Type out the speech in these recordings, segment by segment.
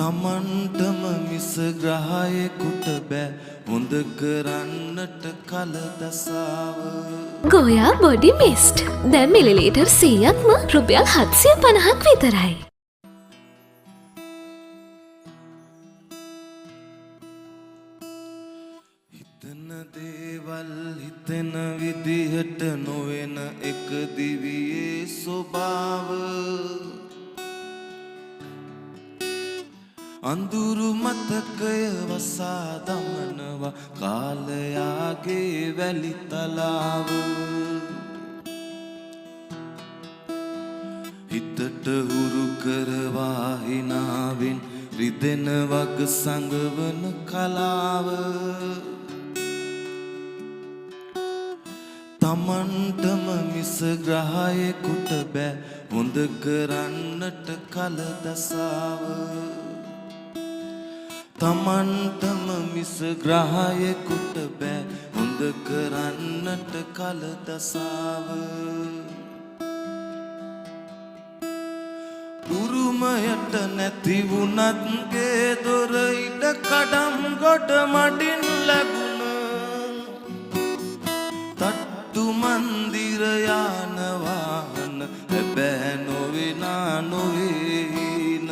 තමන්ටම මිස ග්‍රහයෙකුට බෑ හොඳ කරන්නට කල දසාව. ගෝයා බොඩි මිස්ට් දැන් මිලිලීටර් 100ක්ම රුපියල් 750ක් විතරයි. හිතන දේවල් හිතෙන විදිහට නොවන එක දිවියේ ස්වභාව. අඳුරු මතකය වසා දමනවා කාලයාගේ වැලි තලාව. හිතට හුරු කරවා හිනාවෙන් රිදෙන වග සඟවන කලාව. තමන්ටම මිස ග්‍රහයෙකුට බෑ හොඳ කරන්නට කල දසාව. තමන්ටම මිස ග්‍රහයෙකුට බෑ හොඳ කරන්නට කල දසාව. උරුමයට නැති වුණත් ගේ දොර ඉඩ කඩම් ගොඩ මඩින් ලැබුණ තට්ටු මන්දිර යාන වාහන හැබෑ නොවෙනා නොවේන.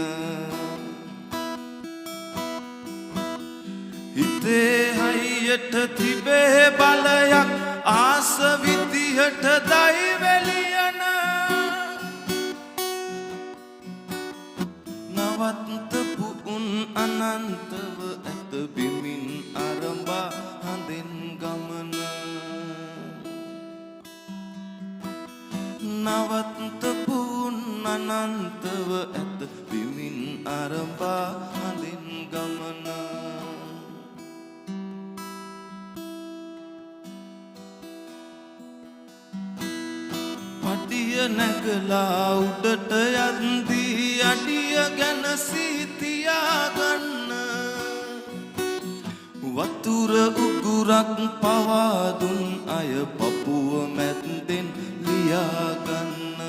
හිතේ හයියට තිබේ බලයක් ආස විදිහට දයිවැලියන නවත්තපු උන් අනන්තව ඇත බිමින් අරඹා හඳින් ගමන. නවත්තපු උන් අනන්තව ඇත බිමින් අරඹා හඳින් ගමන. පටිය නැගලා උඩට යද්දී අඩිය ගැන සීතියාගන්න වතුර උගුරක් පවාදුන් අය පපුව මැද්දෙන් ලියාගන්න.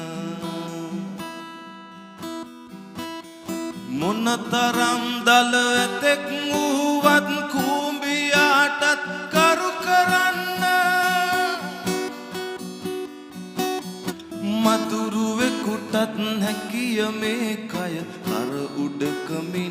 මොනතරම් දල ඇතෙක් වූවත් කූඹියාටත් කරු කරන්න. මතුරුවෙකුටත් හැකිය මේ කය කර උඩකමි